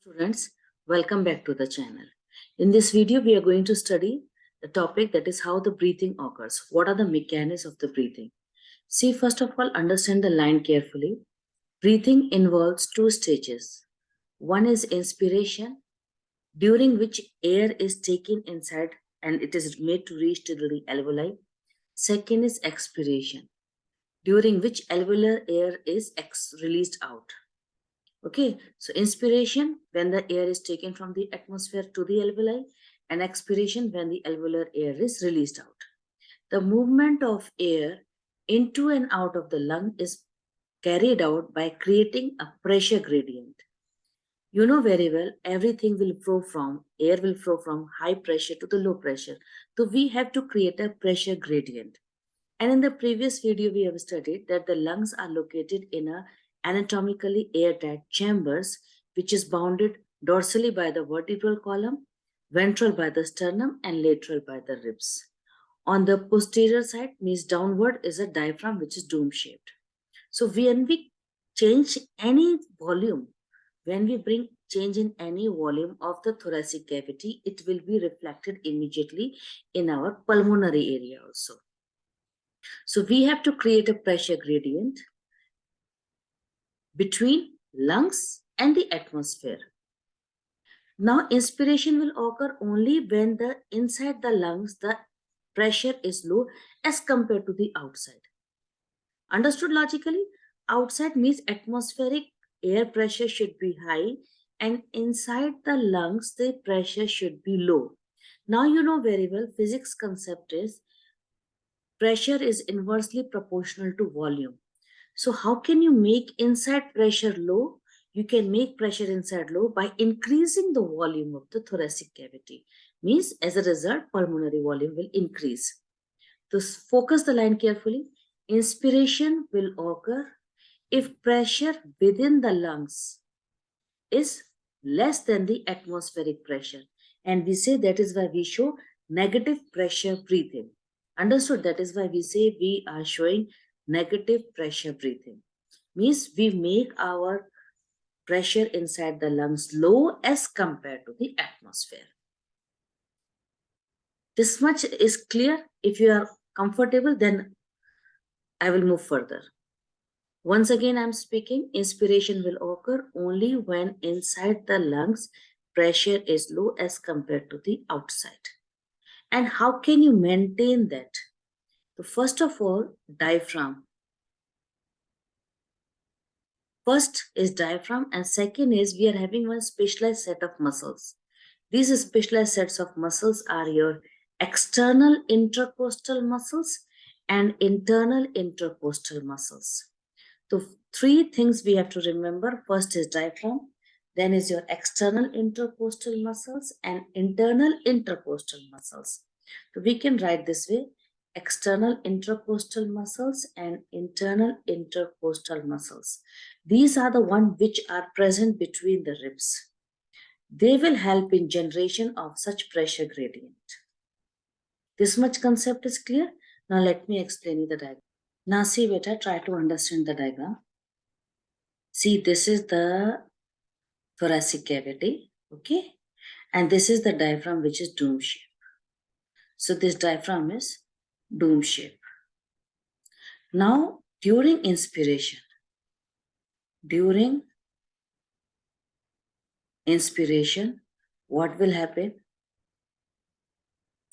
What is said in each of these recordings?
Students, welcome back to the channel. In this video, we are going to study the topic that is how the breathing occurs. What are the mechanisms of the breathing? See, first of all, understand the line carefully. Breathing involves two stages. One is inspiration, during which air is taken inside and it is made to reach to the alveoli. Second is expiration, during which alveolar air is released out. Okay, so inspiration when the air is taken from the atmosphere to the alveoli, and expiration when the alveolar air is released out. The movement of air into and out of the lung is carried out by creating a pressure gradient. You know very well, everything will flow from, air will flow from high pressure to the low pressure. So we have to create a pressure gradient. And in the previous video, we have studied that the lungs are located in a anatomically airtight chambers, which is bounded dorsally by the vertebral column, ventral by the sternum, and lateral by the ribs. On the posterior side, means downward, is a diaphragm which is dome-shaped. So when we change any volume, when we bring change in any volume of the thoracic cavity, it will be reflected immediately in our pulmonary area also. So we have to create a pressure gradient between lungs and the atmosphere. Now, inspiration will occur only when the inside the lungs, the pressure is low as compared to the outside. Understood logically? Outside means atmospheric air pressure should be high, and inside the lungs, the pressure should be low. Now, you know very well, physics concept is pressure is inversely proportional to volume. So how can you make inside pressure low? You can make pressure inside low by increasing the volume of the thoracic cavity. Means as a result, pulmonary volume will increase. So focus the line carefully. Inspiration will occur if pressure within the lungs is less than the atmospheric pressure. And we say that is why we show negative pressure breathing. Understood? That is why we say we are showing negative pressure breathing. Means we make our pressure inside the lungs low as compared to the atmosphere. This much is clear. If you are comfortable, then I will move further. Once again, I'm speaking, inspiration will occur only when inside the lungs pressure is low as compared to the outside. And how can you maintain that? So first of all, diaphragm. First is diaphragm, and second is we are having one specialized set of muscles. These specialized sets of muscles are your external intercostal muscles and internal intercostal muscles. So three things we have to remember. First is diaphragm, then is your external intercostal muscles and internal intercostal muscles. So we can write this way: external intercostal muscles and internal intercostal muscles. These are the ones which are present between the ribs. They will help in generation of such pressure gradient. This much concept is clear. Now let me explain you the diagram. Now see beta, try to understand the diagram. See, this is the thoracic cavity, okay? And this is the diaphragm which is dome shape. So this diaphragm is dome shape. Now during inspiration, what will happen?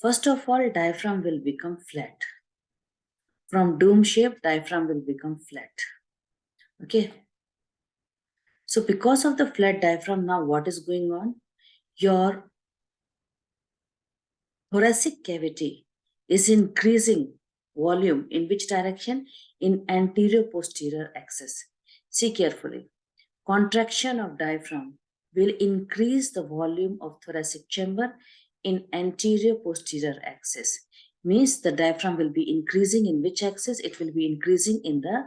First of all, diaphragm will become flat. From dome shape, diaphragm will become flat. Okay. So because of the flat diaphragm, now what is going on? Your thoracic cavity is increasing volume. In which direction? In anterior-posterior axis. See carefully. Contraction of diaphragm will increase the volume of thoracic chamber in anterior-posterior axis. Means the diaphragm will be increasing in which axis? It will be increasing in the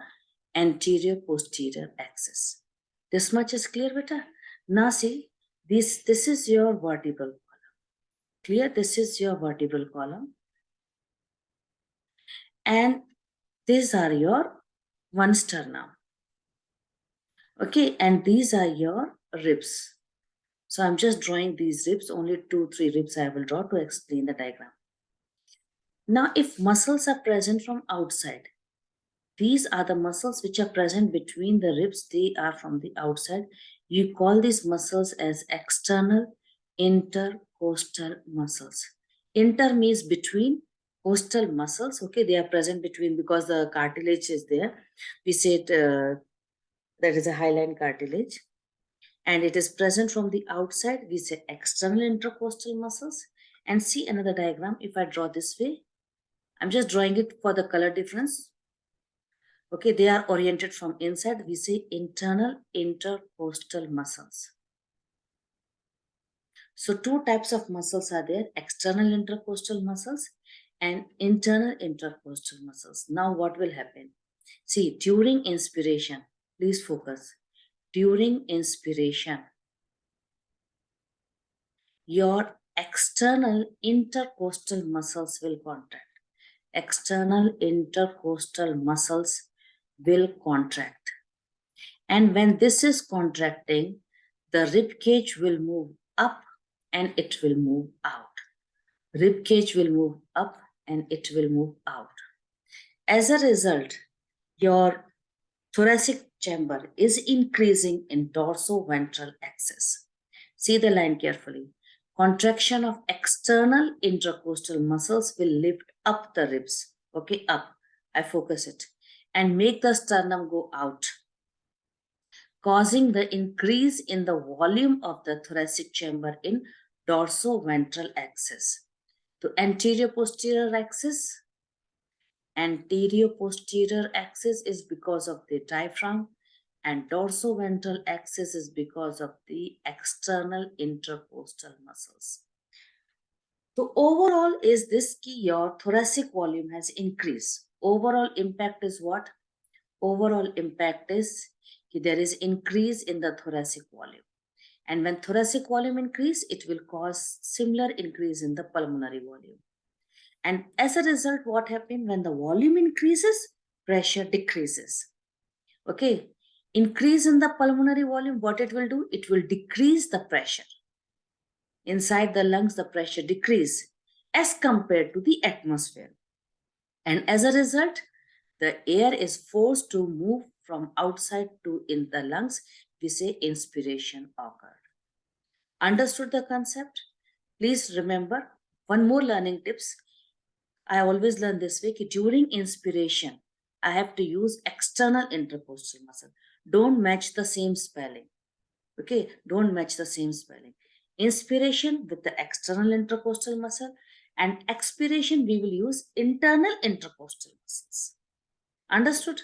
anterior-posterior axis. This much is clear, beta? Now see, this is your vertebral column. Clear? This is your vertebral column. And these are your one sternum. Okay, and these are your ribs. So I'm just drawing these ribs, only 2-3 ribs I will draw to explain the diagram. Now, if muscles are present from outside, these are the muscles which are present between the ribs, they are from the outside. You call these muscles as external intercostal muscles. Inter means between, costal muscles, okay, they are present between because the cartilage is there. We say it, that is a hyaline cartilage. And it is present from the outside, we say external intercostal muscles. And see another diagram, if I draw this way, I'm just drawing it for the color difference. Okay, they are oriented from inside, we say internal intercostal muscles. So two types of muscles are there, external intercostal muscles and internal intercostal muscles. Now what will happen? See, during inspiration, please focus. During inspiration, your external intercostal muscles will contract. External intercostal muscles will contract. And when this is contracting, the rib cage will move up and it will move out. Rib cage will move up and it will move out. As a result, your thoracic chamber is increasing in dorsoventral axis. See the line carefully. Contraction of external intercostal muscles will lift up the ribs. Okay, up. I focus it. And make the sternum go out, causing the increase in the volume of the thoracic chamber in dorsoventral axis. To anterior-posterior axis. Anterior-posterior axis is because of the diaphragm, and dorsoventral axis is because of the external intercostal muscles. So overall is this key, your thoracic volume has increased. Overall impact is what? Overall impact is there is increase in the thoracic volume. And when thoracic volume increase, it will cause similar increase in the pulmonary volume. And as a result, what happens when the volume increases, pressure decreases. Okay, increase in the pulmonary volume, what it will do? It will decrease the pressure. Inside the lungs, the pressure decrease as compared to the atmosphere. And as a result, the air is forced to move from outside to in the lungs. We say inspiration occurred. Understood the concept? Please remember one more learning tips. I always learn this way, during inspiration, I have to use external intercostal muscle. Don't match the same spelling. Okay, don't match the same spelling. Inspiration with the external intercostal muscle, and expiration we will use internal intercostal muscles. Understood?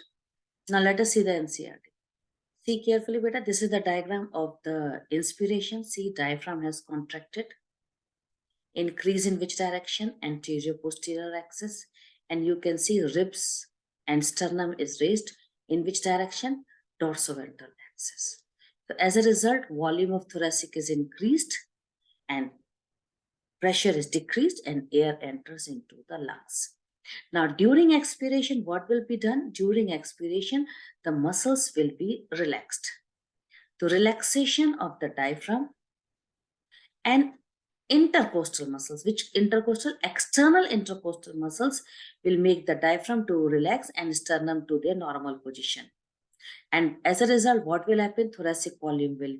Now let us see the NCERT. See carefully, beta. This is the diagram of the inspiration. See, diaphragm has contracted. Increase in which direction? Anterior posterior axis. And you can see ribs and sternum is raised. In which direction? Dorsoventral axis. So as a result, volume of thoracic is increased and pressure is decreased and air enters into the lungs. Now, during expiration, what will be done? During expiration, the muscles will be relaxed. The relaxation of the diaphragm and intercostal muscles, which intercostal, external intercostal muscles will make the diaphragm to relax and sternum to their normal position. And as a result, what will happen? Thoracic volume will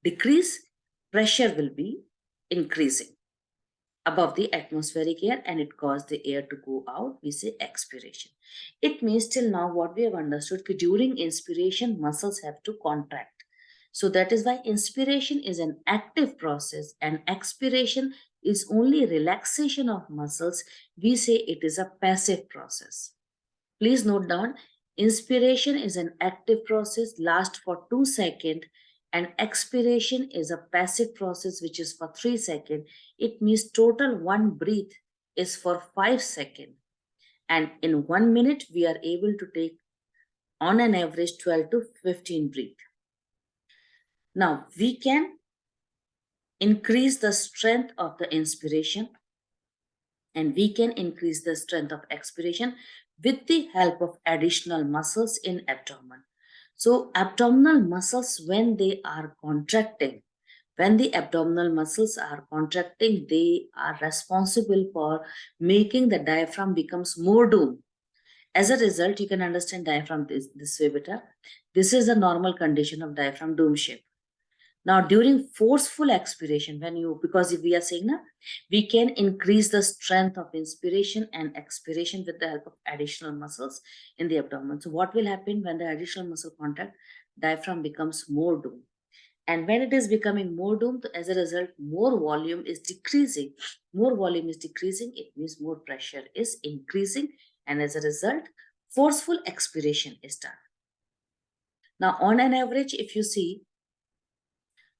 decrease, pressure will be increasing above the atmospheric air, and it caused the air to go out. We say expiration. It means till now what we have understood, during inspiration, muscles have to contract. So that is why inspiration is an active process and expiration is only relaxation of muscles. We say it is a passive process. Please note down, inspiration is an active process, lasts for 2 seconds, and expiration is a passive process which is for 3 seconds. It means total one breath is for 5 seconds. And in 1 minute, we are able to take on an average 12 to 15 breaths. Now, we can increase the strength of the inspiration and we can increase the strength of expiration with the help of additional muscles in abdomen. So abdominal muscles, when they are contracting, When the abdominal muscles are contracting, they are responsible for making the diaphragm becomes more dome. As a result, you can understand diaphragm this way better. This is the normal condition of diaphragm dome shape. Now, during forceful expiration, because if we are saying now, we can increase the strength of inspiration and expiration with the help of additional muscles in the abdomen. So what will happen when the additional muscle contract, diaphragm becomes more dome. And when it is becoming more doomed, as a result, more volume is decreasing. More volume is decreasing, it means more pressure is increasing. And as a result, forceful expiration is done. Now, on an average, if you see,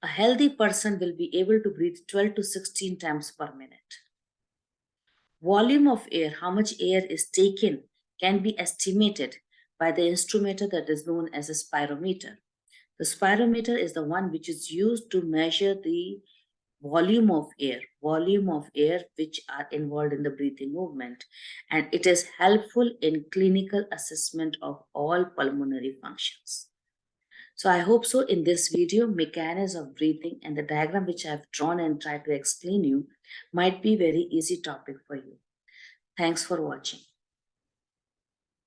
a healthy person will be able to breathe 12 to 16 times per minute. Volume of air, how much air is taken, can be estimated by the instrument that is known as a spirometer. The spirometer is the one which is used to measure the volume of air which are involved in the breathing movement, and it is helpful in clinical assessment of all pulmonary functions. So I hope so in this video, mechanism of breathing and the diagram which I have drawn and tried to explain you might be very easy topic for you. Thanks for watching.